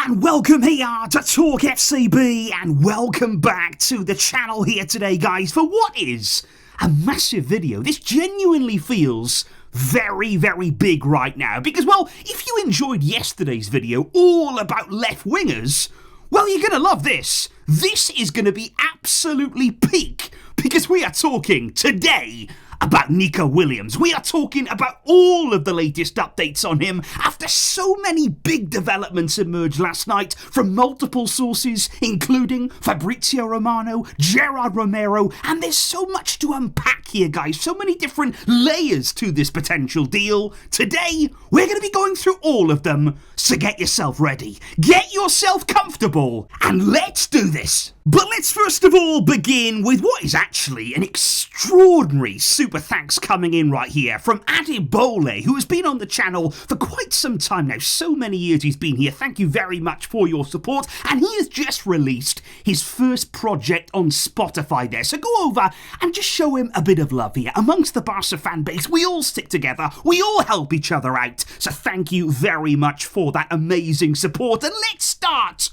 and welcome here to TalkFCB, and welcome back to the channel here today, guys, for what is a massive video. This genuinely feels very, very big right now, because, well, if you enjoyed yesterday's video all about left wingers, well, you're gonna love this. This is gonna be absolutely peak, because we are talking today about Nico Williams. We are talking about all of the latest updates on him after so many big developments emerged last night from multiple sources, including Fabrizio Romano, Gerard Romero, and there's so much to unpack here, guys. So many different layers to this potential deal. Today, we're going to be going through all of them, so get yourself ready, get yourself comfortable, and let's do this. But let's first of all begin with what is actually an extraordinary super thanks coming in right here from Adibole, who has been on the channel for quite some time now. So many years he's been here. Thank you very much for your support. And he has just released his first project on Spotify there. So go over and just show him a bit of love here. Amongst the Barca fan base, we all stick together. We all help each other out. So thank you very much for that amazing support. And let's start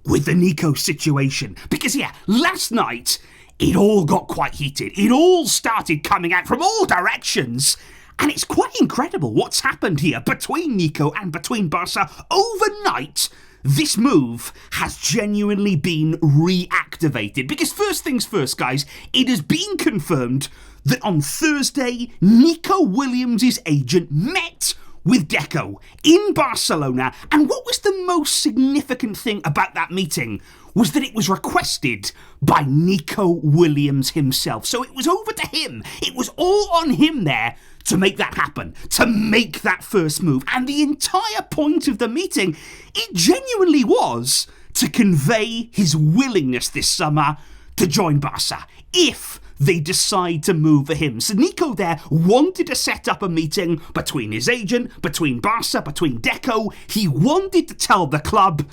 with the Nico situation, because yeah, last night it all got quite heated. It all started coming out from all directions, and it's quite incredible what's happened here between Nico and between Barca. Overnight, this move has genuinely been reactivated, because first things first, guys, it has been confirmed that on Thursday, Nico Williams' agent met with Deco in Barcelona, and what was the most significant thing about that meeting was that it was requested by Nico Williams himself. So it was over to him. It was all on him there to make that happen, to make that first move. And the entire point of the meeting, it genuinely was to convey his willingness this summer to join Barca if they decide to move for him. So Nico there wanted to set up a meeting between his agent, between Barca, between Deco. He wanted to tell the club,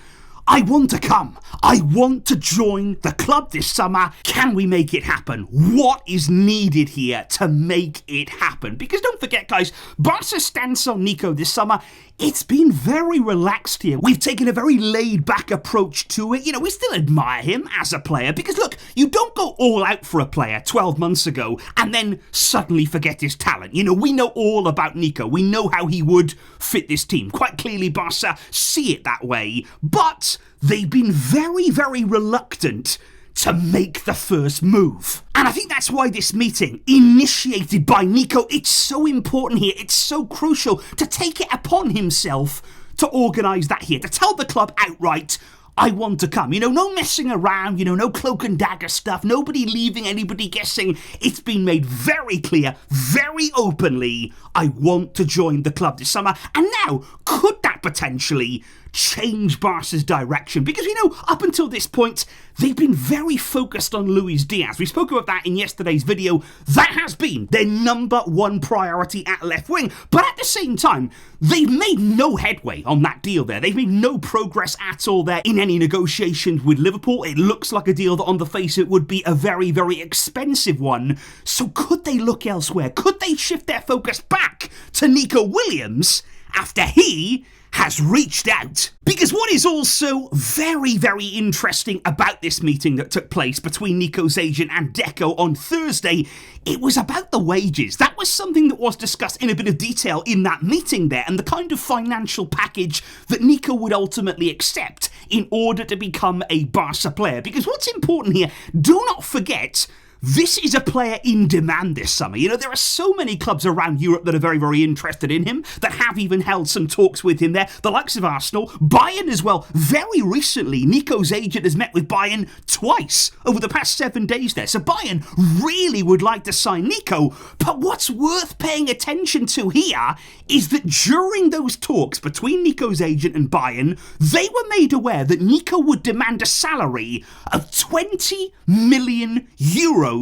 I want to come. I want to join the club this summer. Can we make it happen? What is needed here to make it happen? Because don't forget, guys, Barca's stance on Nico this summer, it's been very relaxed here. We've taken a very laid-back approach to it. You know, we still admire him as a player, because look, you don't go all out for a player 12 months ago and then suddenly forget his talent. You know, we know all about Nico. We know how he would fit this team. Quite clearly, Barca see it that way, but they've been very, very reluctant to make the first move. And I think that's why this meeting, initiated by Nico, it's so important here, it's so crucial to take it upon himself to organise that here, to tell the club outright, I want to come. You know, no messing around, you know, no cloak and dagger stuff, nobody leaving anybody guessing. It's been made very clear, very openly, I want to join the club this summer. And now, could that potentially change Barca's direction? Because, you know, up until this point, they've been very focused on Luis Diaz. We spoke about that in yesterday's video. That has been their number one priority at left wing. But at the same time, they've made no headway on that deal there. They've made no progress at all there in any negotiations with Liverpool. It looks like a deal that on the face it would be a very, very expensive one. So could they look elsewhere? Could they shift their focus back to Nico Williams after he has reached out? Because what is also very, very interesting about this meeting that took place between Nico's agent and Deco on Thursday, it was about the wages. That was something that was discussed in a bit of detail in that meeting there, and the kind of financial package that Nico would ultimately accept in order to become a Barca player. Because what's important here, do not forget, this is a player in demand this summer. You know, there are so many clubs around Europe that are very, very interested in him, that have even held some talks with him there. The likes of Arsenal, Bayern as well. Very recently, Nico's agent has met with Bayern twice over the past 7 days there. So Bayern really would like to sign Nico. But what's worth paying attention to here is that during those talks between Nico's agent and Bayern, they were made aware that Nico would demand a salary of 20 million euros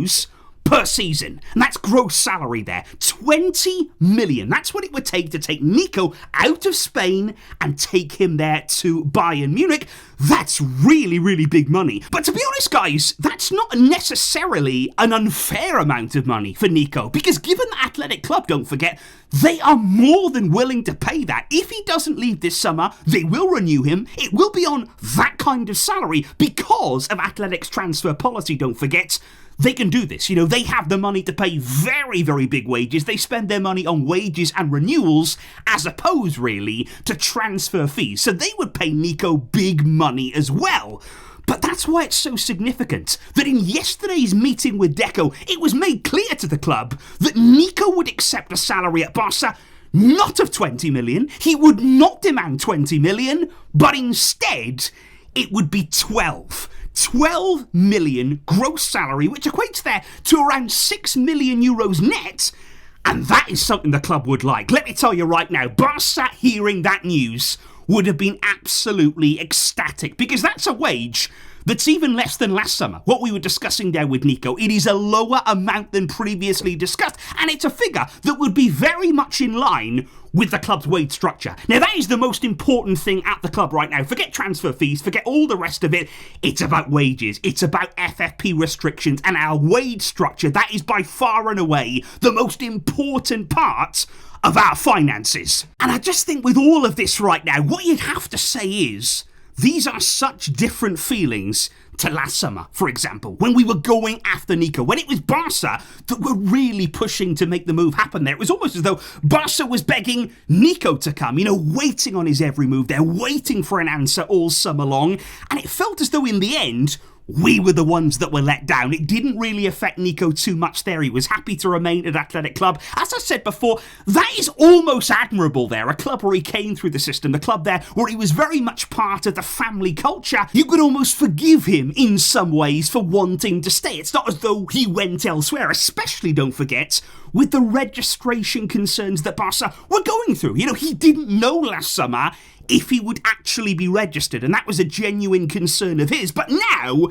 per season. And that's gross salary there. 20 million. That's what it would take to take Nico out of Spain and take him there to Bayern Munich. That's really, really big money. But to be honest, guys, that's not necessarily an unfair amount of money for Nico, because given the Athletic Club, don't forget, They are more than willing to pay that. If he doesn't leave this summer, they will renew him. It will be on that kind of salary because of Athletic's transfer policy, don't forget. They can do this. They have the money to pay very, very big wages. They spend their money on wages and renewals as opposed, really, to transfer fees. So they would pay Nico big money as well. But that's why it's so significant that in yesterday's meeting with Deco, it was made clear to the club that Nico would accept a salary at Barca not of 20 million. He would not demand 20 million, but instead it would be 12 million gross salary, which equates there to around 6 million euros net. And that is something the club would like. Let me tell you right now, Barca hearing that news would have been absolutely ecstatic, because that's a wage that's even less than last summer. What we were discussing there with Nico, it is a lower amount than previously discussed, and it's a figure that would be very much in line with the club's wage structure. Now, that is the most important thing at the club right now. Forget transfer fees, forget all the rest of it. It's about wages. It's about FFP restrictions and our wage structure. That is by far and away the most important part of our finances. And I just think with all of this right now, what you'd have to say is, these are such different feelings to last summer, for example, when we were going after Nico, when it was Barca that were really pushing to make the move happen there. It was almost as though Barca was begging Nico to come, waiting on his every move there, waiting for an answer all summer long. And it felt as though in the end, we were the ones that were let down. It didn't really affect Nico too much there. He was happy to remain at Athletic Club. As I said before, that is almost admirable there. A club where he came through the system, the club there where he was very much part of the family culture. You could almost forgive him in some ways for wanting to stay. It's not as though he went elsewhere, especially, don't forget, with the registration concerns that Barca were going through. He didn't know last summer if he would actually be registered, and that was a genuine concern of his. But now,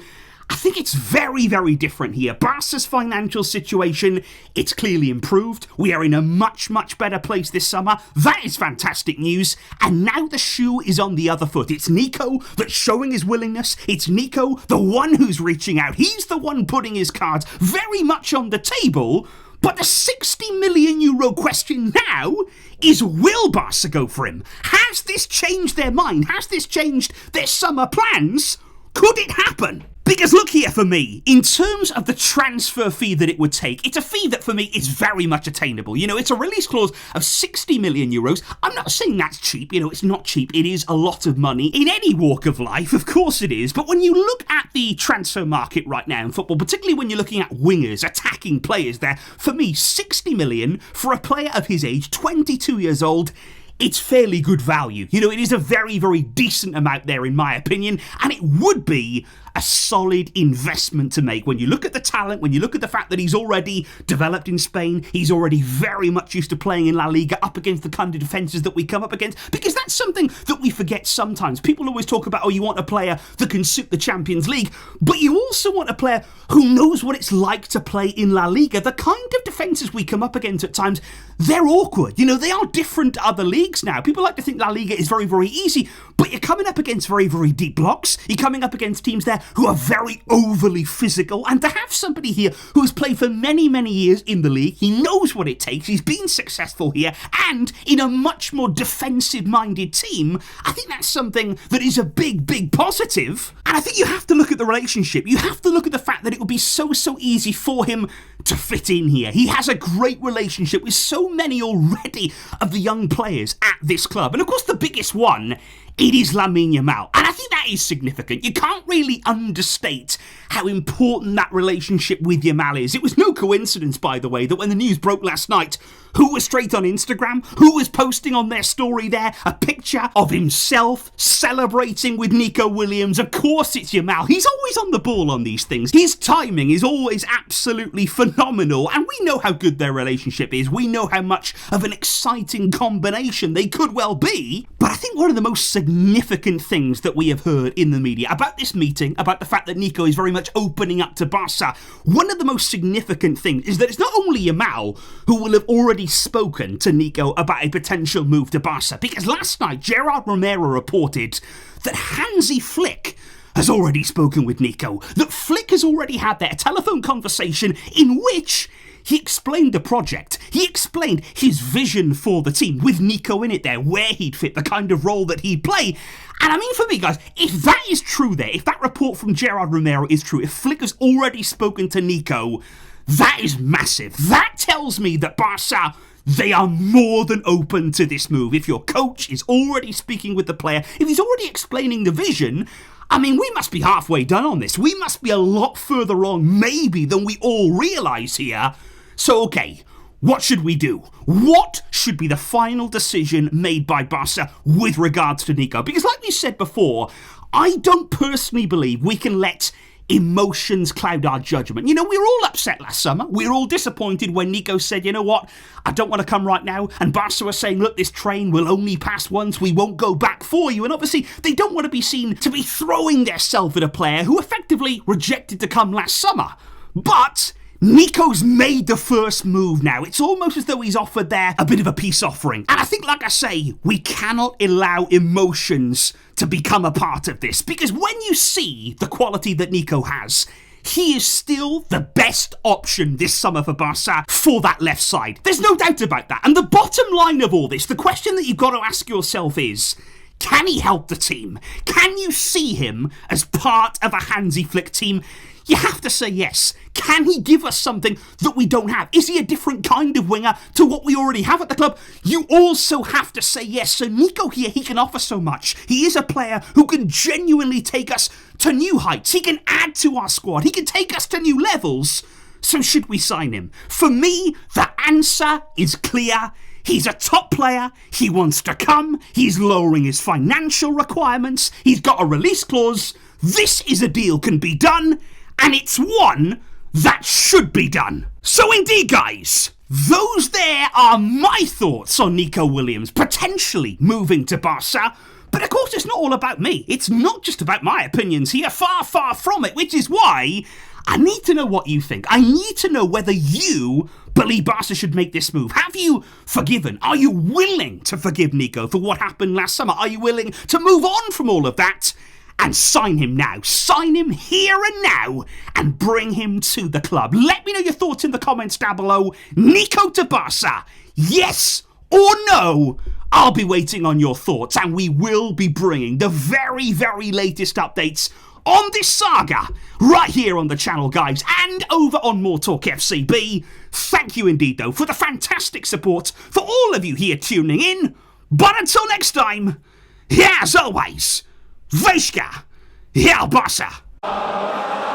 I think it's very, very different here. Barca's financial situation, it's clearly improved. We are in a much, much better place this summer. That is fantastic news. And now the shoe is on the other foot. It's Nico that's showing his willingness. It's Nico, the one who's reaching out. He's the one putting his cards very much on the table. But the 60 million euro question now is, will Barca go for him? Has this changed their mind? Has this changed their summer plans? Could it happen? Because look here for me, in terms of the transfer fee that it would take, it's a fee that for me is very much attainable. It's a release clause of 60 million euros. I'm not saying that's cheap, it's not cheap. It is a lot of money in any walk of life, of course it is. But when you look at the transfer market right now in football, particularly when you're looking at wingers, attacking players there, for me, 60 million for a player of his age, 22 years old, it's fairly good value. It is a very, very decent amount there in my opinion, and it would be a solid investment to make. When you look at the talent, when you look at the fact that he's already developed in Spain, he's already very much used to playing in La Liga up against the kind of defences that we come up against, because that's something that we forget sometimes. People always talk about, you want a player that can suit the Champions League, but you also want a player who knows what it's like to play in La Liga. The kind of defences we come up against at times, they're awkward. They are different to other leagues now. People like to think La Liga is very, very easy, but you're coming up against very, very deep blocks. You're coming up against teams there who are very overly physical, and to have somebody here who has played for many, many years in the league, he knows what it takes, he's been successful here, and in a much more defensive-minded team, I think that's something that is a big, big positive. And I think you have to look at the relationship. You have to look at the fact that it would be so easy for him to fit in here. He has a great relationship with so many already of the young players at this club. And of course, the biggest one, it is Lamine Yamal. And I think that is significant. You can't really understate how important that relationship with Yamal is. It was no coincidence, by the way, that when the news broke last night, who was straight on Instagram, who was posting on their story there a picture of himself celebrating with Nico Williams. Of course it's Yamal. He's always on the ball on these things. His timing is always absolutely phenomenal, and we know how good their relationship is. We know how much of an exciting combination they could well be. But I think one of the most significant things that we have heard in the media about this meeting, about the fact that Nico is very much opening up to Barca, one of the most significant things is that it's not only Yamal who will have already spoken to Nico about a potential move to Barca, because last night Gerard Romero reported that Hansi Flick has already spoken with Nico, that Flick has already had their telephone conversation in which he explained the project. He explained his vision for the team with Nico in it there, where he'd fit, the kind of role that he'd play. And I mean, for me, guys, if that is true there, if that report from Gerard Romero is true, if Flick has already spoken to Nico, that is massive. That tells me that Barca, they are more than open to this move. If your coach is already speaking with the player, if he's already explaining the vision, I mean, we must be halfway done on this. We must be a lot further along, maybe, than we all realise here. So, okay, what should we do? What should be the final decision made by Barca with regards to Nico? Because like we said before, I don't personally believe we can let emotions cloud our judgment. You know, we were all upset last summer. We were all disappointed when Nico said, you know what, I don't want to come right now. And Barca was saying, look, this train will only pass once. We won't go back for you. And obviously, they don't want to be seen to be throwing their self at a player who effectively rejected to come last summer. But Nico's made the first move now. It's almost as though he's offered there a bit of a peace offering. And I think, like I say, we cannot allow emotions to become a part of this. Because when you see the quality that Nico has, he is still the best option this summer for Barca for that left side. There's no doubt about that. And the bottom line of all this, the question that you've got to ask yourself is, can he help the team? Can you see him as part of a Hansi Flick team? You have to say yes. Can he give us something that we don't have? Is he a different kind of winger to what we already have at the club? You also have to say yes. So Nico here, he can offer so much. He is a player who can genuinely take us to new heights. He can add to our squad. He can take us to new levels. So should we sign him? For me, the answer is clear. He's a top player, he wants to come, he's lowering his financial requirements, he's got a release clause. This is a deal can be done, and it's one that should be done. So indeed, guys, those there are my thoughts on Nico Williams potentially moving to Barca. But of course, it's not all about me. It's not just about my opinions here, far, far from it, which is why I need to know what you think. I need to know whether you believe Barca should make this move. Have you forgiven? Are you willing to forgive Nico for what happened last summer? Are you willing to move on from all of that and sign him now? Sign him here and now and bring him to the club. Let me know your thoughts in the comments down below. Nico to Barca, yes or no? I'll be waiting on your thoughts, and we will be bringing the very, very latest updates on this saga right here on the channel, guys, and over on MORETALKFCB. Thank you indeed, though, for the fantastic support for all of you here tuning in. But until next time, as always, Vejska, Barça.